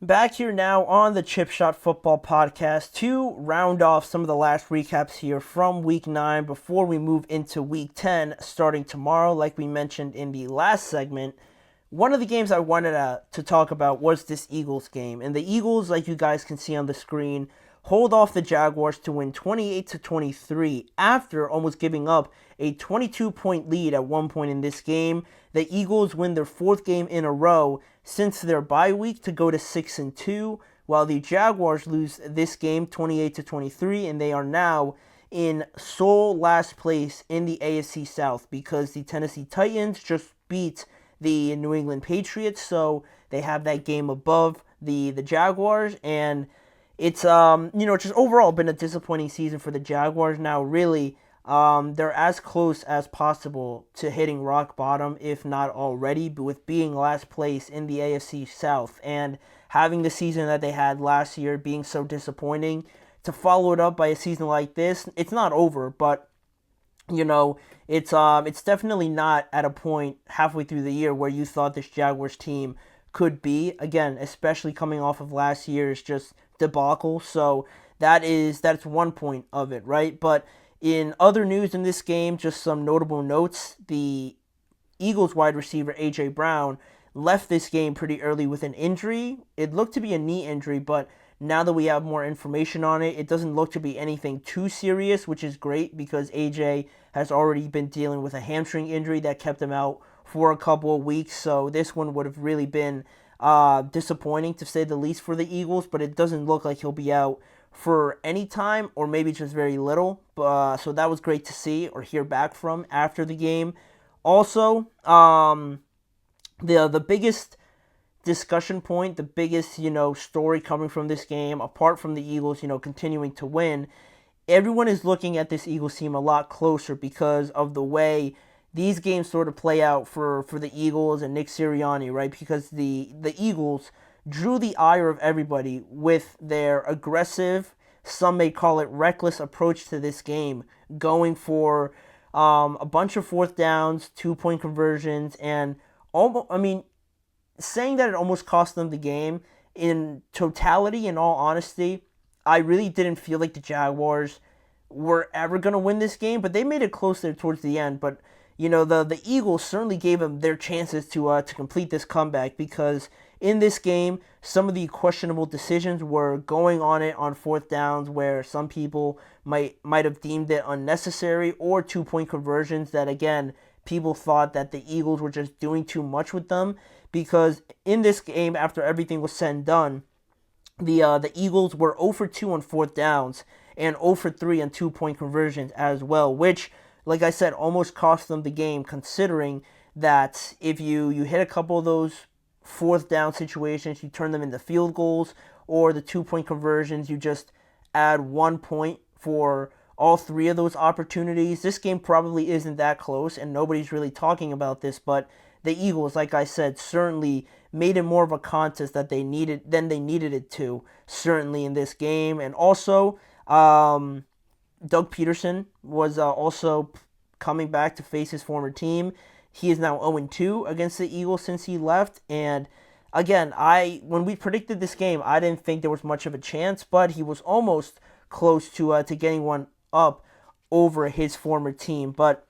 Back here now on the Chip Shot Football Podcast to round off some of the last recaps here from Week 9 before we move into Week 10 starting tomorrow. Like we mentioned in the last segment, one of the games I wanted to talk about was this Eagles game. And the Eagles, like you guys can see on the screen, hold off the Jaguars to win 28-23 after almost giving up a 22-point lead at one point in this game. The Eagles win their fourth game in a row since their bye week to go to 6-2, while the Jaguars lose this game 28-23, and they are now in sole last place in the AFC South because the Tennessee Titans just beat the New England Patriots, so they have that game above the Jaguars, and it's just overall been a disappointing season for the Jaguars. Now, really, they're as close as possible to hitting rock bottom, if not already, but with being last place in the AFC South and having the season that they had last year being so disappointing, to follow it up by a season like this, it's not over, but it's definitely not at a point halfway through the year where you thought this Jaguars team could be, again, especially coming off of last year's just debacle. So that's one point of it, right? But in other news in this game, just some notable notes. The Eagles wide receiver A.J. Brown left this game pretty early with an injury. It looked to be a knee injury, but now that we have more information on it, it doesn't look to be anything too serious, which is great because AJ has already been dealing with a hamstring injury that kept him out for a couple of weeks. So this one would have really been disappointing, to say the least, for the Eagles, but it doesn't look like he'll be out for any time or maybe just very little. So that was great to see or hear back from after the game. Also, the biggest discussion point, the biggest, story coming from this game, apart from the Eagles, continuing to win, everyone is looking at this Eagles team a lot closer because of the way these games sort of play out for the Eagles and Nick Sirianni, right? Because the Eagles drew the ire of everybody with their aggressive, some may call it reckless approach to this game, going for a bunch of fourth downs, 2-point conversions, and saying that it almost cost them the game, in totality, in all honesty, I really didn't feel like the Jaguars were ever going to win this game, but they made it close there towards the end. But, the Eagles certainly gave them their chances to complete this comeback because in this game, some of the questionable decisions were going on it on fourth downs where some people might have deemed it unnecessary, or 2-point conversions that, again, people thought that the Eagles were just doing too much with them. Because in this game, after everything was said and done, the Eagles were 0 for 2 on fourth downs and 0 for 3 on 2-point conversions as well, which, like I said, almost cost them the game, considering that if you hit a couple of those fourth down situations, you turn them into field goals, or the 2-point conversions, you just add 1 point for all three of those opportunities. This game probably isn't that close, and nobody's really talking about this, but the Eagles, like I said, certainly made it more of a contest that they needed it to, certainly in this game. And also, Doug Peterson was also coming back to face his former team. He is now 0-2 against the Eagles since he left. And again, when we predicted this game, I didn't think there was much of a chance, but he was almost close to getting one up over his former team. But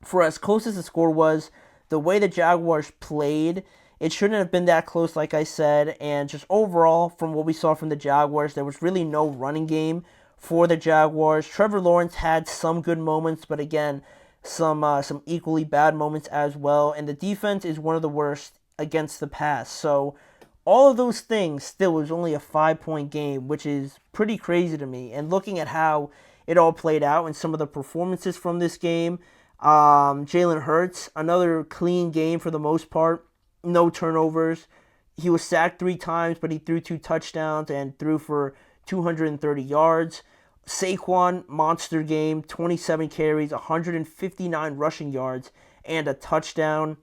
for as close as the score was, the way the Jaguars played, it shouldn't have been that close, like I said. And just overall, from what we saw from the Jaguars, there was really no running game for the Jaguars. Trevor Lawrence had some good moments, but again, some equally bad moments as well. And the defense is one of the worst against the pass. So all of those things, still was only a 5-point game, which is pretty crazy to me. And looking at how it all played out and some of the performances from this game, Jalen Hurts, another clean game for the most part. No turnovers. He was sacked 3 times, but he threw 2 touchdowns and threw for 230 yards. Saquon, monster game, 27 carries, 159 rushing yards, and a touchdown.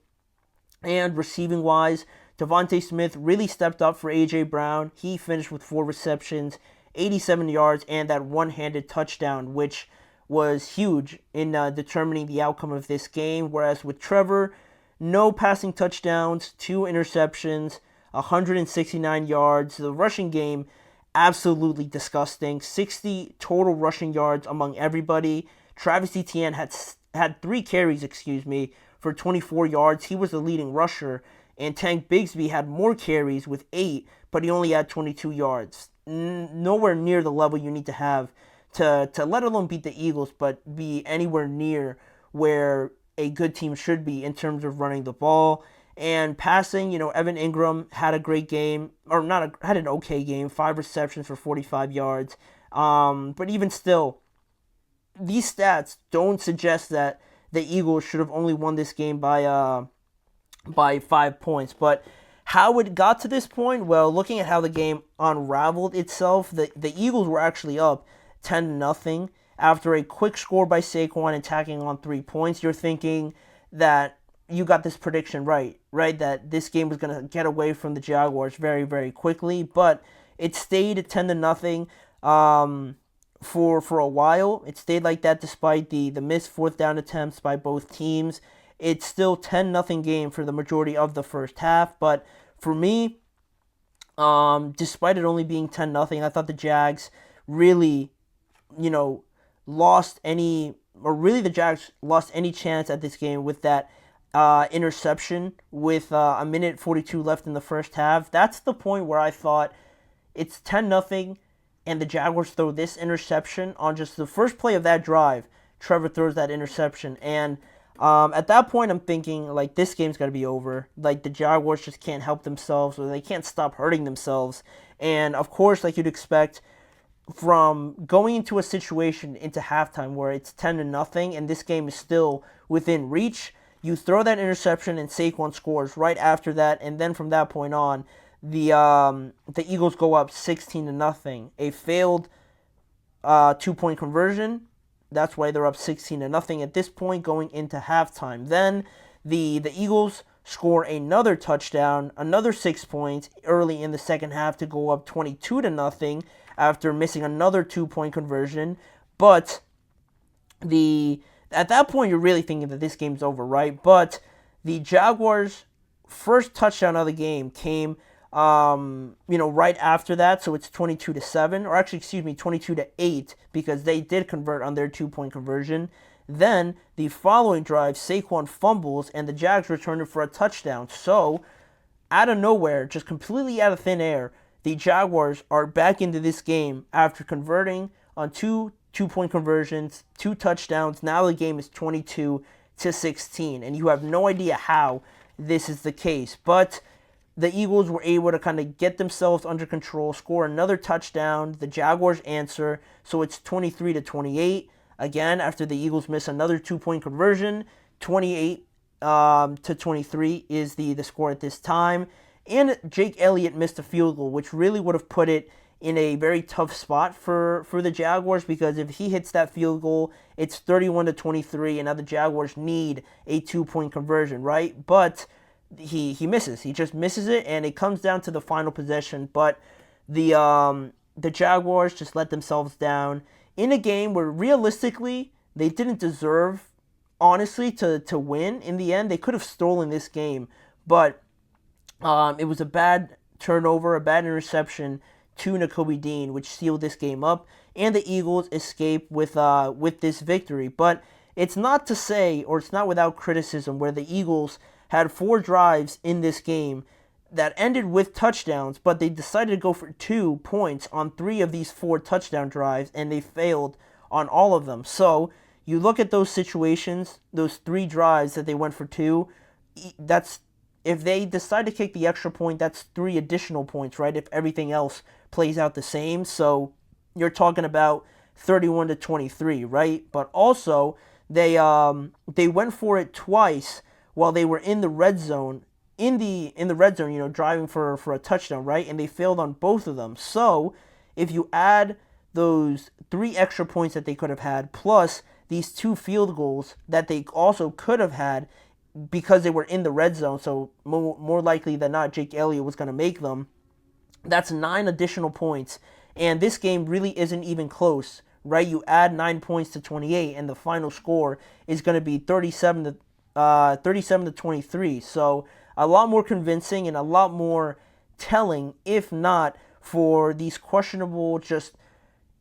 And receiving-wise, Devontae Smith really stepped up for A.J. Brown. He finished with 4 receptions, 87 yards, and that one-handed touchdown, which was huge in determining the outcome of this game. Whereas with Trevor, no passing touchdowns, 2 interceptions, 169 yards. The rushing game, absolutely disgusting. 60 total rushing yards among everybody. Travis Etienne had 3 carries, for 24 yards. He was the leading rusher. And Tank Bigsby had more carries with 8, but he only had 22 yards. Nowhere near the level you need to have to let alone beat the Eagles, but be anywhere near where a good team should be in terms of running the ball. And passing, Evan Ingram had a great game, or had an okay game, 5 receptions for 45 yards. But even still, these stats don't suggest that the Eagles should have only won this game by 5 points. But how it got to this point, well, looking at how the game unraveled itself, the Eagles were actually up 10-0 after a quick score by Saquon and tacking on 3 points. You're thinking that you got this prediction right? That this game was going to get away from the Jaguars very, very quickly, but it stayed at 10-0 for a while. It stayed like that despite the missed 4th down attempts by both teams. It's still 10-0 game for the majority of the first half, but for me, despite it only being 10-0, I thought the Jags really, the Jags lost any chance at this game with that interception with a minute 42 left in the first half. That's the point where I thought it's 10-0 and the Jaguars throw this interception on just the first play of that drive. Trevor throws that interception, and at that point I'm thinking, this game's got to be over. The Jaguars just can't help themselves, or they can't stop hurting themselves. And of course, like you'd expect, from going into a situation into halftime where it's 10-0 and this game is still within reach, you throw that interception and Saquon scores right after that, and then from that point on, the Eagles go up 16-0. A failed 2-point conversion. That's why they're up 16-0 at this point going into halftime. Then the Eagles score another touchdown, another 6 points early in the second half to go up 22-0 after missing another 2-point conversion. But at that point, you're really thinking that this game's over, right? But the Jaguars' first touchdown of the game came, right after that. So it's 22-7, or actually, 22-8, because they did convert on their 2-point conversion. Then the following drive, Saquon fumbles, and the Jags return it for a touchdown. So out of nowhere, just completely out of thin air, the Jaguars are back into this game after converting on 2-point conversions, 2 touchdowns. Now the game is 22-16, and you have no idea how this is the case. But the Eagles were able to kind of get themselves under control, score another touchdown. The Jaguars answer, so it's 23-28. Again, after the Eagles miss another 2-point conversion, 28-23 is the score at this time. And Jake Elliott missed a field goal, which really would have put it in a very tough spot for the Jaguars, because if he hits that field goal, it's 31-23, and now the Jaguars need a 2-point conversion, right? But he misses. He just misses it, and it comes down to the final possession. But the Jaguars just let themselves down in a game where realistically they didn't deserve, honestly, to win. In the end, they could have stolen this game, but it was a bad turnover, a bad interception to Nakobe Dean, which sealed this game up, and the Eagles escape with this victory. But it's not to say, or it's not without criticism, where the Eagles had 4 drives in this game that ended with touchdowns, but they decided to go for 2 points on 3 of these 4 touchdown drives, and they failed on all of them. So you look at those situations, those 3 drives that they went for 2, if they decide to kick the extra point, that's 3 additional points, right? If everything else plays out the same. So you're talking about 31-23, right? But also they went for it twice while they were in the red zone. In the red zone, driving for a touchdown, right? And they failed on both of them. So if you add those 3 extra points that they could have had, plus these 2 field goals that they also could have had, because they were in the red zone, so more likely than not, Jake Elliott was going to make them. That's 9 additional points, and this game really isn't even close, right? You add 9 points to 28, and the final score is going to be 37-23. So a lot more convincing and a lot more telling, if not for these questionable, just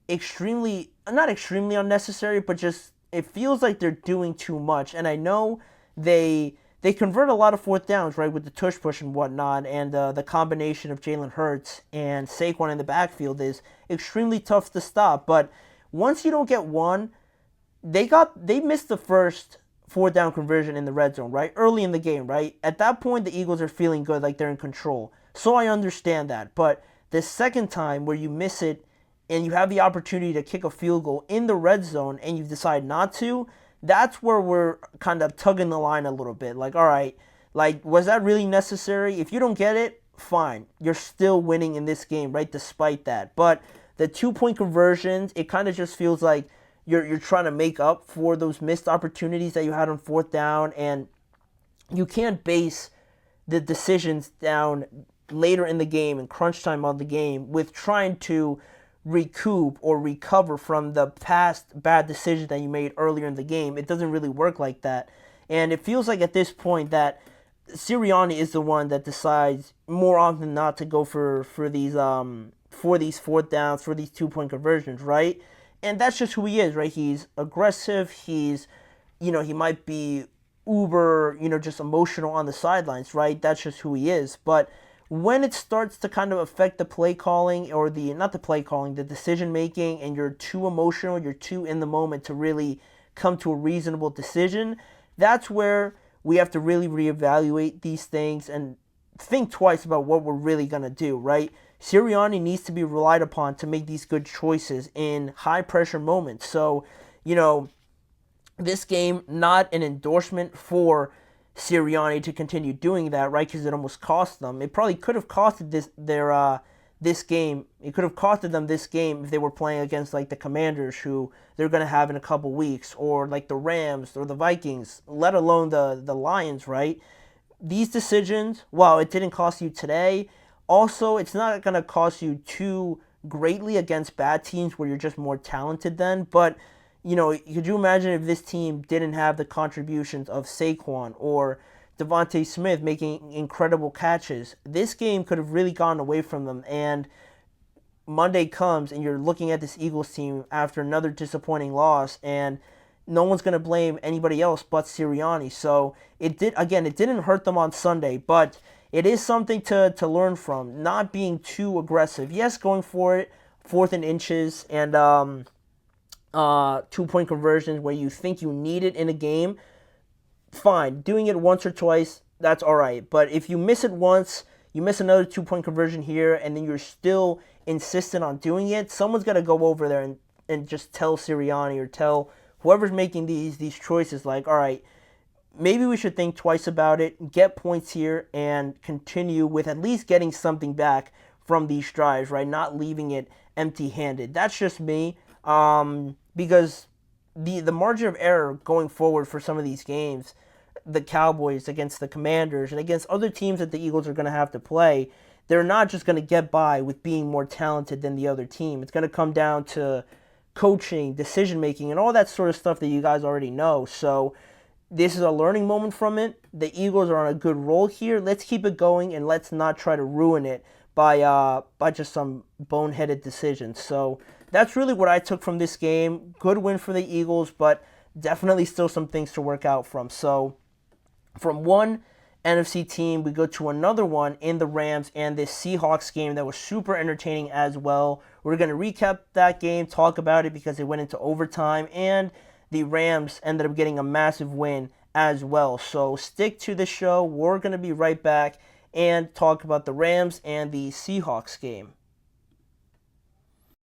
not extremely unnecessary, but just it feels like they're doing too much. And I know they convert a lot of fourth downs, right, with the tush push and whatnot, and the combination of Jalen Hurts and Saquon in the backfield is extremely tough to stop. But once you don't get one, they missed the first fourth down conversion in the red zone, right, early in the game, right. At that point, the Eagles are feeling good, like they're in control. So I understand that. But the second time where you miss it and you have the opportunity to kick a field goal in the red zone and you decide not to, that's where we're kind of tugging the line a little bit. Like, all right, like, was that really necessary? If you don't get it, fine. You're still winning in this game, right, despite that. But the 2-point conversions, it kind of just feels like you're trying to make up for those missed opportunities that you had on fourth down, and you can't base the decisions down later in the game and crunch time on the game with trying to recoup or recover from the past bad decisions that you made earlier in the game. It doesn't really work like that. And it feels like at this point that Sirianni is the one that decides more often than not to go for these fourth downs, for these 2-point conversions, right? And that's just who he is, right? He's aggressive. He might be uber, just emotional on the sidelines, right? That's just who he is. But when it starts to kind of affect the play calling, or not the play calling, the decision making, and you're too emotional, you're too in the moment to really come to a reasonable decision, that's where we have to really reevaluate these things and think twice about what we're really going to do, right? Sirianni needs to be relied upon to make these good choices in high pressure moments. So, this game, not an endorsement for Sirianni to continue doing that, right? Because it almost cost them. It probably could have costed this game. It could have costed them this game if they were playing against like the Commanders, who they're going to have in a couple weeks, or like the Rams or the Vikings, let alone the Lions, right? These decisions, while it didn't cost you today, also it's not going to cost you too greatly against bad teams where you're just more talented than. But could you imagine if this team didn't have the contributions of Saquon or Devontae Smith making incredible catches? This game could have really gone away from them. And Monday comes and you're looking at this Eagles team after another disappointing loss, and no one's going to blame anybody else but Sirianni. So it didn't hurt them on Sunday, but it is something to learn from. Not being too aggressive. Yes, going for it, 4th and inches, and 2-point conversions where you think you need it in a game, fine. Doing it once or twice, that's all right. But if you miss it once, you miss another 2-point conversion here, and then you're still insistent on doing it, someone's got to go over there and just tell Sirianni or tell whoever's making these choices, like, all right, maybe we should think twice about it, get points here, and continue with at least getting something back from these drives, right? Not leaving it empty-handed. That's just me. Because the margin of error going forward for some of these games, the Cowboys against the Commanders and against other teams that the Eagles are going to have to play, they're not just going to get by with being more talented than the other team. It's going to come down to coaching, decision-making, and all that sort of stuff that you guys already know. So this is a learning moment from it. The Eagles are on a good roll here. Let's keep it going, and let's not try to ruin it by just some boneheaded decisions. So that's really what I took from this game. Good win for the Eagles, but definitely still some things to work out from. So from one NFC team, we go to another one in the Rams and this Seahawks game that was super entertaining as well. We're going to recap that game, talk about it because it went into overtime, and the Rams ended up getting a massive win as well. So stick to the show. We're going to be right back and talk about the Rams and the Seahawks game.